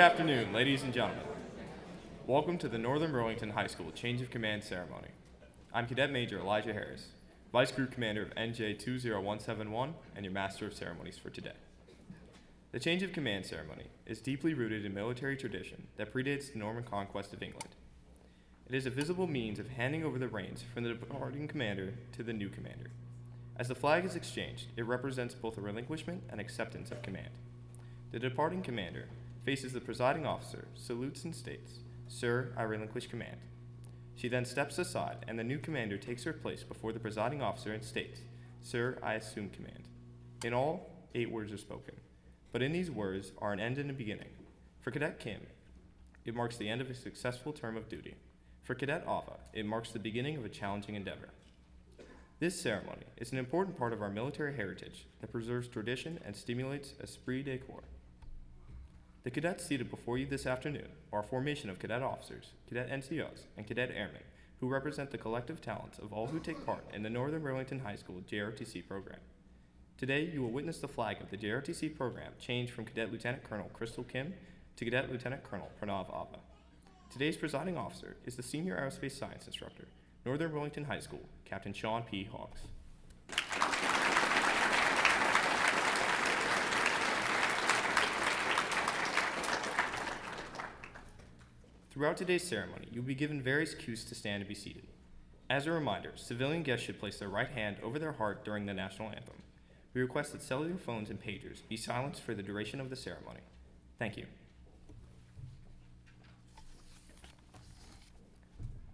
afternoon, ladies and gentlemen. Welcome to the Northern Burlington High School Change of Command Ceremony. I'm Cadet Major Elijah Harris, Vice Group Commander of NJ 20171 and your Master of Ceremonies for today. The Change of Command Ceremony is deeply rooted in military tradition that predates the Norman conquest of England. It is a visible means of handing over the reins from the departing commander to the new commander. As the flag is exchanged, it represents both a relinquishment and acceptance of command. The departing commander faces the presiding officer, salutes and states, "Sir, I relinquish command." She then steps aside and the new commander takes her place before the presiding officer and states, "Sir, I assume command." In all, 8 words are spoken, but in these words are an end and a beginning. For Cadet Kim, it marks the end of a successful term of duty. For Cadet Avva, it marks the beginning of a challenging endeavor. This ceremony is an important part of our military heritage that preserves tradition and stimulates esprit de corps. The cadets seated before you this afternoon are a formation of cadet officers, cadet NCOs, and cadet airmen who represent the collective talents of all who take part in the Northern Burlington High School JROTC program. Today, you will witness the flag of the JROTC program change from Cadet Lieutenant Colonel Crystal Kim to Cadet Lieutenant Colonel Pranav Avva. Today's presiding officer is the Senior Aerospace Science Instructor, Northern Burlington High School, Captain Sean P. Hoggs. Throughout today's ceremony, you will be given various cues to stand and be seated. As a reminder, civilian guests should place their right hand over their heart during the national anthem. We request that cellular phones and pagers be silenced for the duration of the ceremony. Thank you.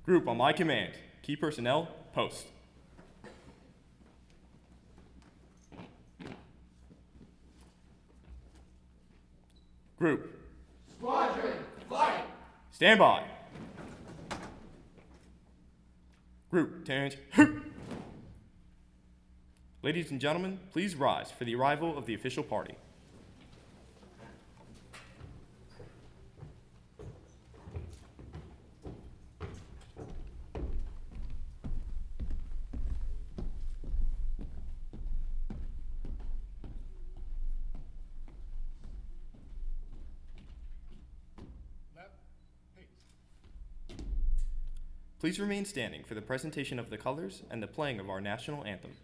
Group on my command. Key personnel, post. Group. Squadron, fight! Stand by. Group, attention. Ladies and gentlemen, please rise for the arrival of the official party. Please remain standing for the presentation of the colors and the playing of our national anthem.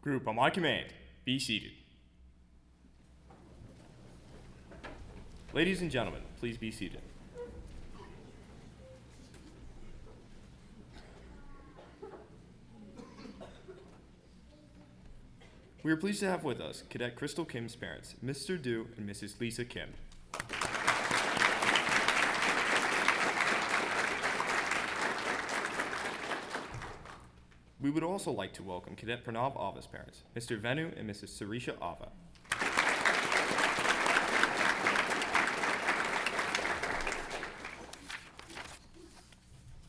Group on my command, be seated. Ladies and gentlemen, please be seated. We are pleased to have with us Cadet Crystal Kim's parents, Mr. Du and Mrs. Lisa Kim. We would also like to welcome Cadet Pranav Avva's parents, Mr. Venu and Mrs. Sarisha Avva.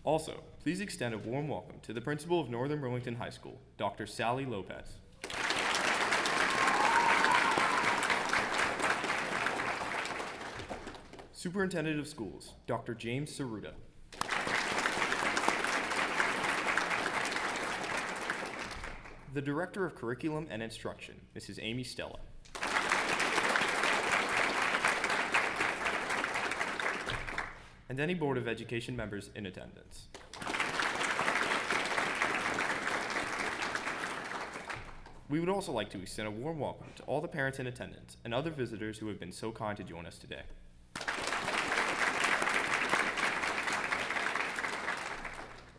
Also, please extend a warm welcome to the principal of Northern Burlington High School, Dr. Sally Lopez. Superintendent of Schools, Dr. James Saruta. The Director of Curriculum and Instruction, Mrs. Amy Stella. And any Board of Education members in attendance. We would also like to extend a warm welcome to all the parents in attendance and other visitors who have been so kind to join us today.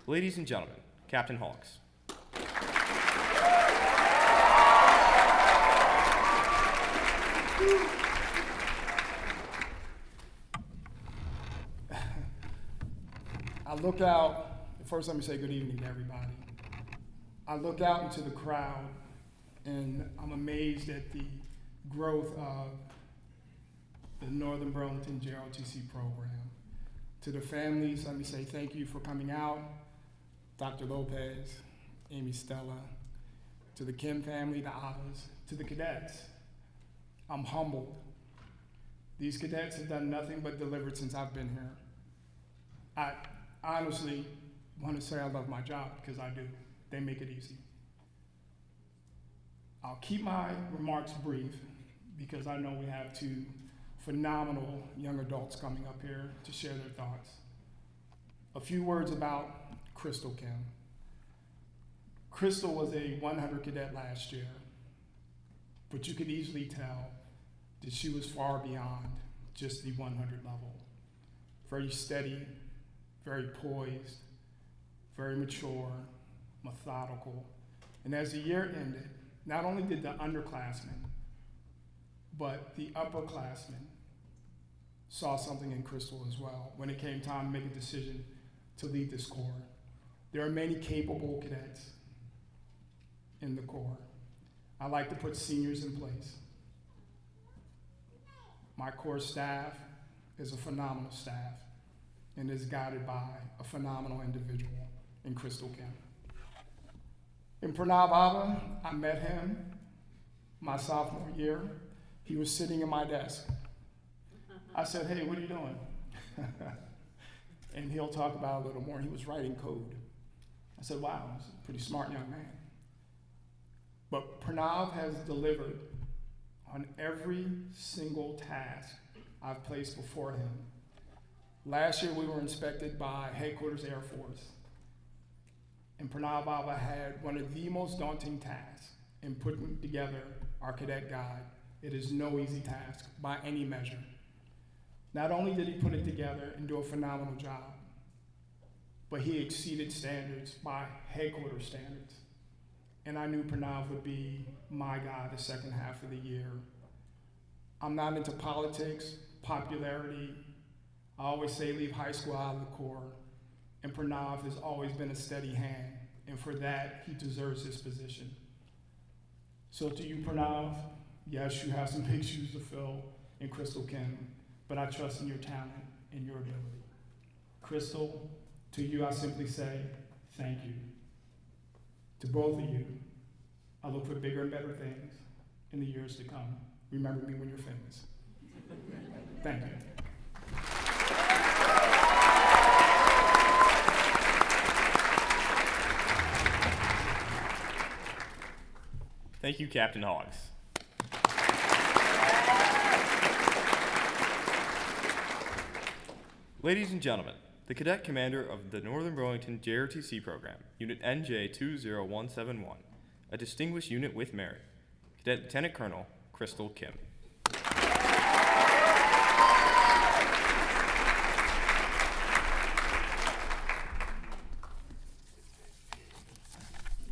Ladies and gentlemen, Captain Hoggs. I look out, first let me say good evening to everybody. I look out into the crowd and I'm amazed at the growth of the Northern Burlington JROTC program. To the families, let me say thank you for coming out. Dr. Lopez, Amy Stella, to the Kim family, the Avvas, to the cadets. I'm humbled. These cadets have done nothing but delivered since I've been here. I honestly want to say I love my job because I do. They make it easy. I'll keep my remarks brief because I know we have two phenomenal young adults coming up here to share their thoughts. A few words about Crystal Kim. Crystal was a 100 cadet last year, but you could easily tell that she was far beyond just the 100 level. Very steady, very poised, very mature, methodical. And as the year ended, not only did the underclassmen, but the upperclassmen saw something in Crystal as well when it came time to make a decision to lead this Corps. There are many capable cadets in the Corps. I like to put seniors in place. My Corps staff is a phenomenal staff and is guided by a phenomenal individual in Crystal Kim. In Pranav Avva, I met him my sophomore year. He was sitting at my desk. I said, hey, what are you doing? And he'll talk about it a little more. He was writing code. I said, wow, he's a pretty smart young man. But Pranav has delivered on every single task I've placed before him. Last year we were inspected by Headquarters Air Force. And Pranav Avva had one of the most daunting tasks in putting together our cadet guide. It is no easy task by any measure. Not only did he put it together and do a phenomenal job, but he exceeded standards by headquarters standards. And I knew Pranav would be my guy the second half of the year. I'm not into politics, popularity. I always say leave high school out of the Corps. And Pranav has always been a steady hand. And for that, he deserves this position. So to you, Pranav, yes, you have some big shoes to fill in Crystal Kim, but I trust in your talent and your ability. Crystal, to you I simply say, thank you. To both of you, I look for bigger and better things in the years to come. Remember me when you're famous. Thank you. Thank you, Captain Hoggs. Ladies and gentlemen, the Cadet Commander of the Northern Burlington JROTC program, Unit NJ20171, a distinguished unit with merit, Cadet Lieutenant Colonel Crystal Kim.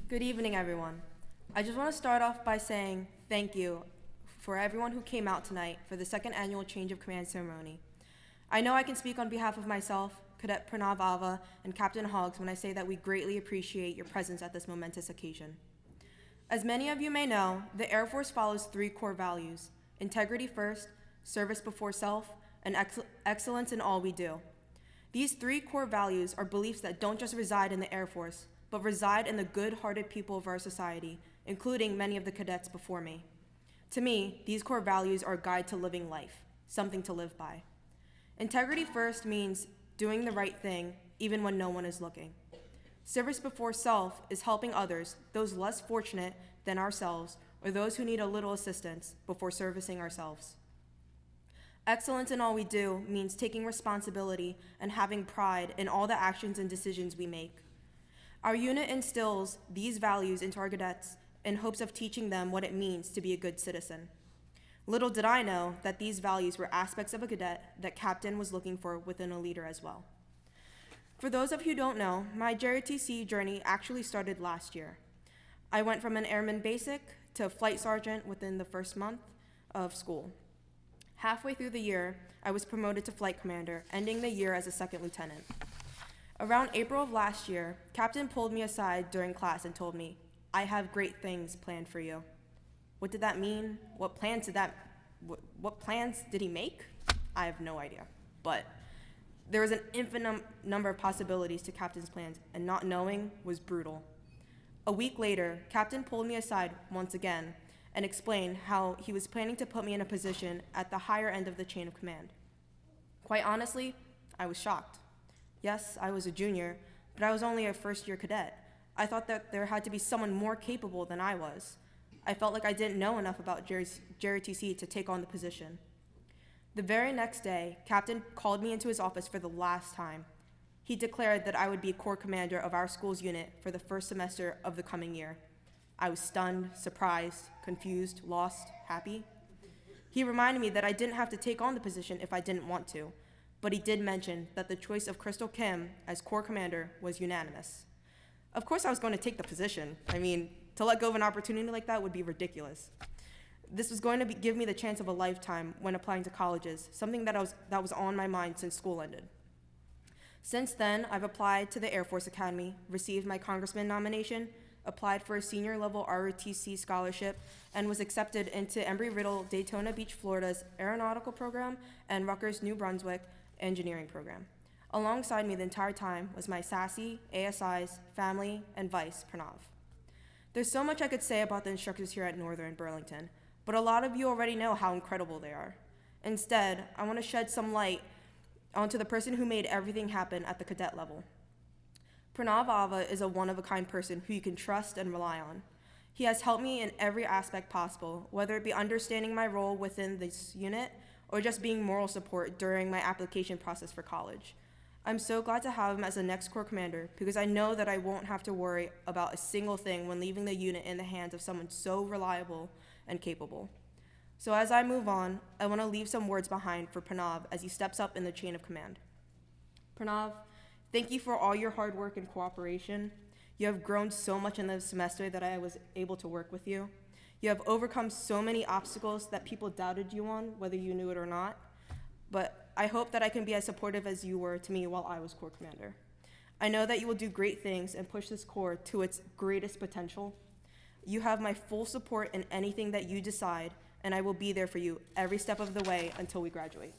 Good evening, everyone. I just want to start off by saying thank you for everyone who came out tonight for the second annual Change of Command ceremony. I know I can speak on behalf of myself, Cadet Pranav, Avva, and Captain Hoggs when I say that we greatly appreciate your presence at this momentous occasion. As many of you may know, the Air Force follows 3 core values: integrity first, service before self, and excellence in all we do. These 3 core values are beliefs that don't just reside in the Air Force, but reside in the good-hearted people of our society, including many of the cadets before me. To me, these core values are a guide to living life, something to live by. Integrity first means doing the right thing, even when no one is looking. Service before self is helping others, those less fortunate than ourselves, or those who need a little assistance, before servicing ourselves. Excellence in all we do means taking responsibility and having pride in all the actions and decisions we make. Our unit instills these values into our cadets in hopes of teaching them what it means to be a good citizen. Little did I know that these values were aspects of a cadet that Captain was looking for within a leader as well. For those of you who don't know, my JROTC journey actually started last year. I went from an airman basic to a flight sergeant within the first month of school. Halfway through the year, I was promoted to flight commander, ending the year as a second lieutenant. Around April of last year, Captain pulled me aside during class and told me, "I have great things planned for you." What did that mean? What plans did he make? I have no idea. But there was an infinite number of possibilities to Captain's plans, and not knowing was brutal. A week later, Captain pulled me aside once again and explained how he was planning to put me in a position at the higher end of the chain of command. Quite honestly, I was shocked. Yes, I was a junior, but I was only a first-year cadet. I thought that there had to be someone more capable than I was. I felt like I didn't know enough about JROTC to take on the position. The very next day, Captain called me into his office for the last time. He declared that I would be corps commander of our school's unit for the first semester of the coming year. I was stunned, surprised, confused, lost, happy. He reminded me that I didn't have to take on the position if I didn't want to, but he did mention that the choice of Crystal Kim as corps commander was unanimous. Of course I was going to take the position. I mean, to let go of an opportunity like that would be ridiculous. This was going to give me the chance of a lifetime when applying to colleges, something that was on my mind since school ended. Since then, I've applied to the Air Force Academy, received my congressman nomination, applied for a senior level R.O.T.C scholarship, and was accepted into Embry-Riddle Daytona Beach, Florida's aeronautical program and Rutgers, New Brunswick engineering program. Alongside me the entire time was my sassy, ASI's, family, and vice, Pranav. There's so much I could say about the instructors here at Northern Burlington, but a lot of you already know how incredible they are. Instead, I want to shed some light onto the person who made everything happen at the cadet level. Pranav Avva is a one-of-a-kind person who you can trust and rely on. He has helped me in every aspect possible, whether it be understanding my role within this unit or just being moral support during my application process for college. I'm so glad to have him as the next corps commander because I know that I won't have to worry about a single thing when leaving the unit in the hands of someone so reliable and capable. So as I move on, I want to leave some words behind for Pranav as he steps up in the chain of command. Pranav, thank you for all your hard work and cooperation. You have grown so much in the semester that I was able to work with you. You have overcome so many obstacles that people doubted you on, whether you knew it or not. But I hope that I can be as supportive as you were to me while I was corps commander. I know that you will do great things and push this corps to its greatest potential. You have my full support in anything that you decide, and I will be there for you every step of the way until we graduate.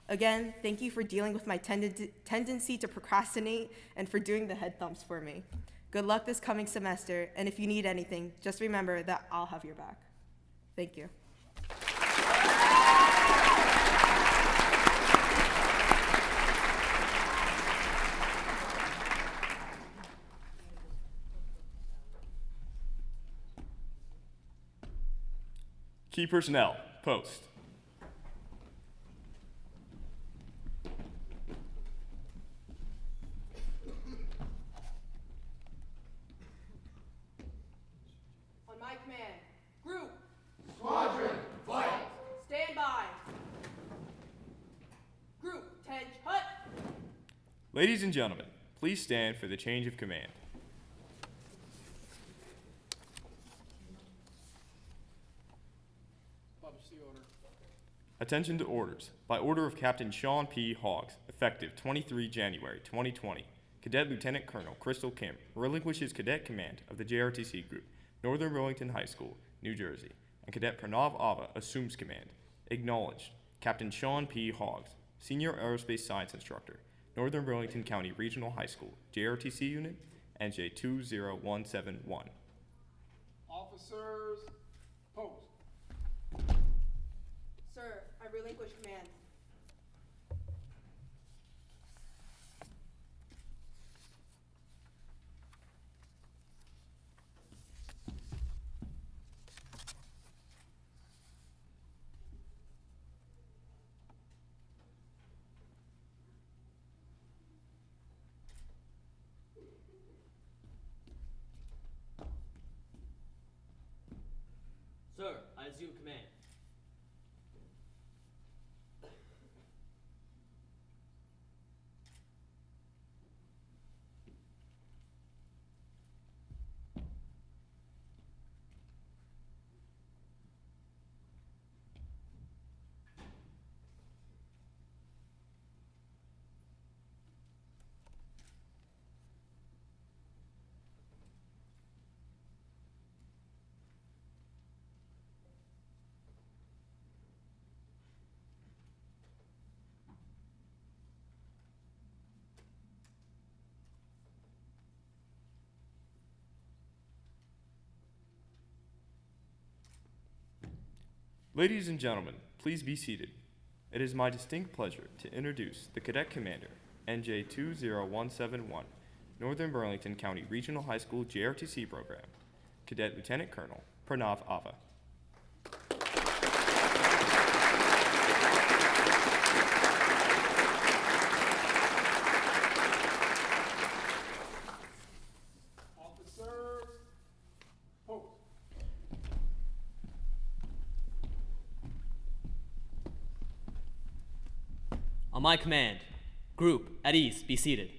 Again, thank you for dealing with my tendency to procrastinate and for doing the head thumps for me. Good luck this coming semester, and if you need anything, just remember that I'll have your back. Thank you. Key personnel, post. Ladies and gentlemen, please stand for the change of command. Attention to orders. By order of Captain Sean P. Hoggs, effective 23 January 2020, Cadet Lieutenant Colonel Crystal Kim relinquishes cadet command of the JROTC Group, Northern Burlington High School, New Jersey, and Cadet Pranav Avva assumes command. Acknowledged, Captain Sean P. Hoggs, Senior Aerospace Science Instructor, Northern Burlington County Regional High School, JROTC Unit, NJ 20171. Officers, post. Sir, I relinquish command. Sir, I assume command. Ladies and gentlemen, please be seated. It is my distinct pleasure to introduce the Cadet Commander, NJ 20171, Northern Burlington County Regional High School JROTC Program, Cadet Lieutenant Colonel Pranav Avva. Officers, post. On my command, group, at ease, be seated.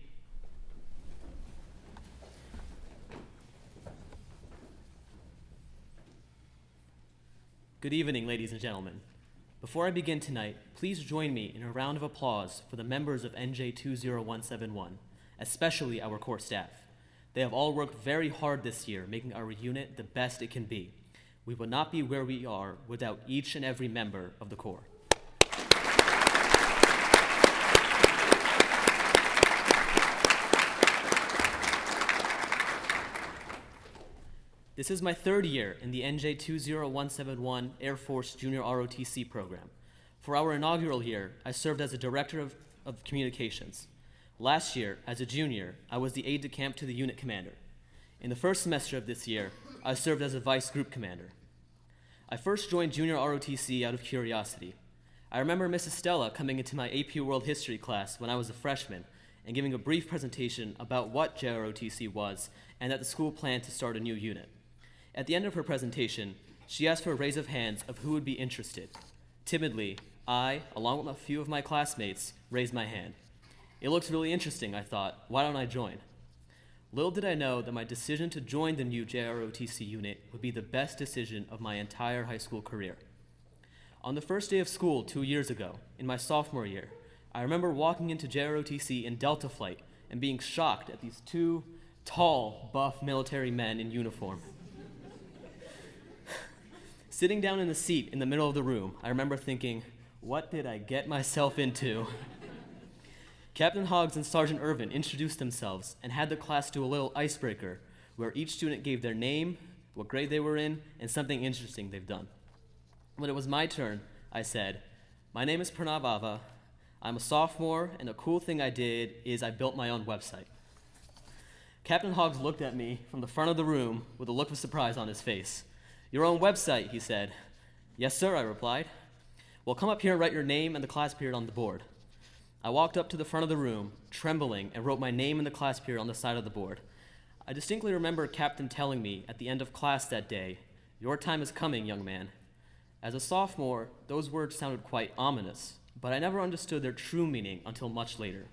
Good evening, ladies and gentlemen. Before I begin tonight, please join me in a round of applause for the members of NJ 20171, especially our core staff. They have all worked very hard this year, making our unit the best it can be. We would not be where we are without each and every member of the Corps. This is my third year in the NJ 20171 Air Force Junior R.O.T.C. program. For our inaugural year, I served as a Director of Communications. Last year, as a junior, I was the aide-de-camp to the unit commander. In the first semester of this year, I served as a Vice Group Commander. I first joined Junior R.O.T.C. out of curiosity. I remember Mrs. Stella coming into my AP World History class when I was a freshman and giving a brief presentation about what JROTC was and that the school planned to start a new unit. At the end of her presentation, she asked for a raise of hands of who would be interested. Timidly, I, along with a few of my classmates, raised my hand. It looks really interesting, I thought. Why don't I join? Little did I know that my decision to join the new JROTC unit would be the best decision of my entire high school career. On the first day of school 2 years ago, in my sophomore year, I remember walking into JROTC in Delta Flight and being shocked at these two tall, buff military men in uniform. Sitting down in the seat in the middle of the room, I remember thinking, what did I get myself into? Captain Hoggs and Sergeant Irvin introduced themselves and had the class do a little icebreaker where each student gave their name, what grade they were in, and something interesting they've done. When it was my turn, I said, my name is Pranav Avva. I'm a sophomore, and a cool thing I did is I built my own website. Captain Hoggs looked at me from the front of the room with a look of surprise on his face. Your own website, he said. Yes, sir, I replied. Well, come up here and write your name and the class period on the board. I walked up to the front of the room, trembling, and wrote my name and the class period on the side of the board. I distinctly remember Captain telling me at the end of class that day, your time is coming, young man. As a sophomore, those words sounded quite ominous, but I never understood their true meaning until much later.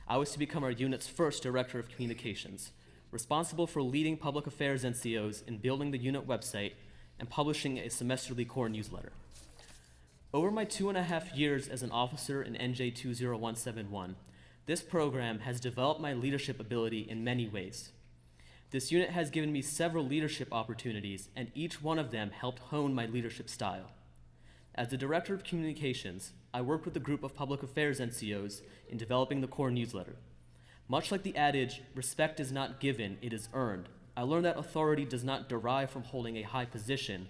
I was to become our unit's first Director of Communications, responsible for leading public affairs NCOs in building the unit website and publishing a semesterly core newsletter. Over my 2.5 years as an officer in NJ 20171, this program has developed my leadership ability in many ways. This unit has given me several leadership opportunities, and each one of them helped hone my leadership style. As the Director of Communications, I worked with a group of public affairs NCOs in developing the core newsletter. Much like the adage, respect is not given, it is earned, I learned that authority does not derive from holding a high position.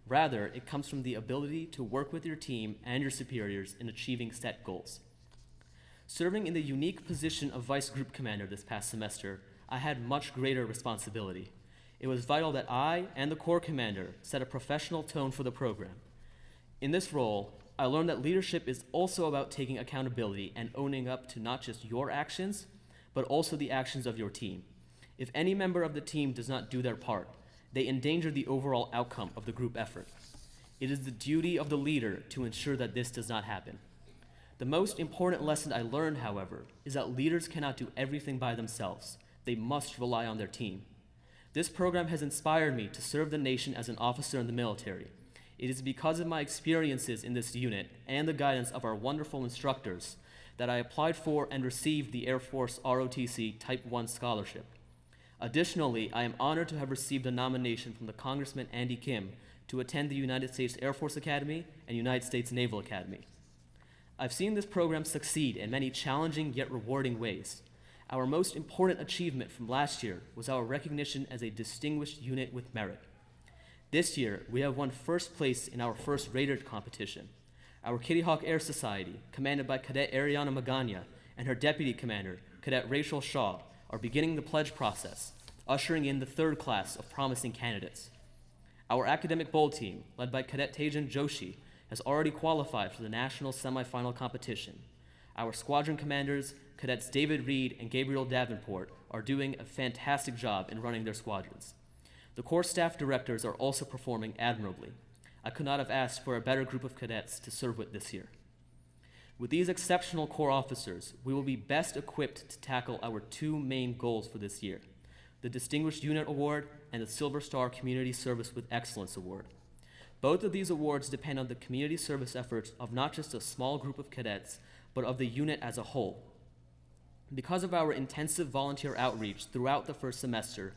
Rather, it comes from the ability to work with your team and your superiors in achieving set goals. Serving in the unique position of Vice Group Commander this past semester, I had much greater responsibility. It was vital that I and the Corps Commander set a professional tone for the program. In this role, I learned that leadership is also about taking accountability and owning up to not just your actions, but also the actions of your team. If any member of the team does not do their part, they endanger the overall outcome of the group effort. It is the duty of the leader to ensure that this does not happen. The most important lesson I learned, however, is that leaders cannot do everything by themselves. They must rely on their team. This program has inspired me to serve the nation as an officer in the military. It is because of my experiences in this unit and the guidance of our wonderful instructors that I applied for and received the Air Force R.O.T.C. Type 1 scholarship. Additionally, I am honored to have received a nomination from the Congressman Andy Kim to attend the United States Air Force Academy and United States Naval Academy. I've seen this program succeed in many challenging yet rewarding ways. Our most important achievement from last year was our recognition as a distinguished unit with merit. This year, we have won first place in our first Raider competition. Our Kitty Hawk Air Society, commanded by Cadet Ariana Magana and her deputy commander, Cadet Rachel Shaw, are beginning the pledge process, ushering in the third class of promising candidates. Our academic bowl team, led by Cadet Tejan Joshi, has already qualified for the national semifinal competition. Our squadron commanders, Cadets David Reed and Gabriel Davenport, are doing a fantastic job in running their squadrons. The Corps staff directors are also performing admirably. I could not have asked for a better group of cadets to serve with this year. With these exceptional Corps officers, we will be best equipped to tackle our two main goals for this year, the Distinguished Unit Award and the Silver Star Community Service with Excellence Award. Both of these awards depend on the community service efforts of not just a small group of cadets, but of the unit as a whole. Because of our intensive volunteer outreach throughout the first semester,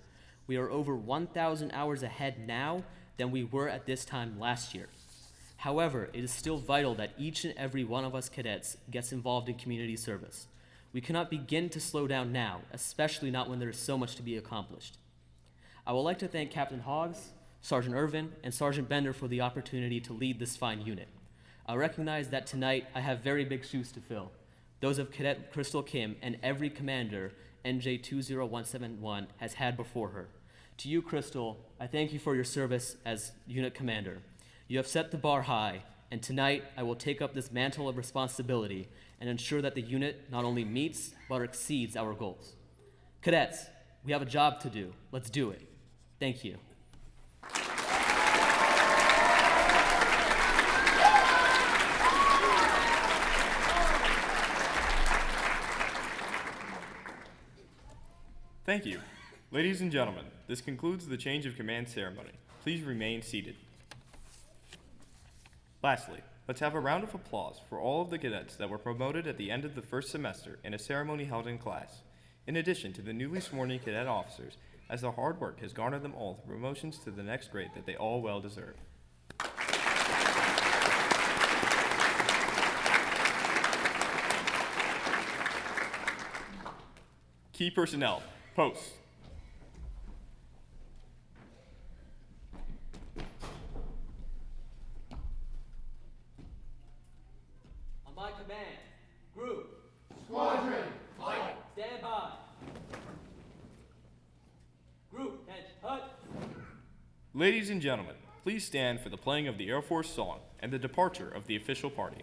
we are over 1,000 hours ahead now than we were at this time last year. However, it is still vital that each and every one of us cadets gets involved in community service. We cannot begin to slow down now, especially not when there is so much to be accomplished. I would like to thank Captain Hoggs, Sergeant Irvin, and Sergeant Bender for the opportunity to lead this fine unit. I recognize that tonight I have very big shoes to fill, those of Cadet Crystal Kim and every commander NJ 20171 has had before her. To you, Crystal, I thank you for your service as unit commander. You have set the bar high, and tonight I will take up this mantle of responsibility and ensure that the unit not only meets, but exceeds our goals. Cadets, we have a job to do. Let's do it. Thank you. Thank you. Ladies and gentlemen, this concludes the change of command ceremony. Please remain seated. Lastly, let's have a round of applause for all of the cadets that were promoted at the end of the first semester in a ceremony held in class, in addition to the newly sworn-in cadet officers, as their hard work has garnered them all the promotions to the next grade that they all well deserve. Key personnel, post. On my command, group, Squadron, fight! stand by. Group, bench, hut. Ladies and gentlemen, please stand for the playing of the Air Force song and the departure of the official party.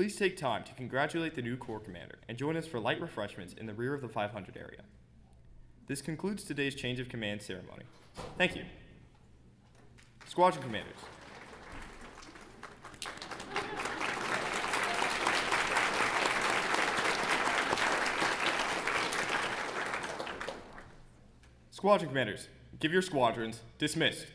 please take time to congratulate the new Corps Commander and join us for light refreshments in the rear of the 500 area. This concludes today's change of command ceremony. Thank you. Squadron Commanders. Squadron Commanders, give your squadrons dismissed.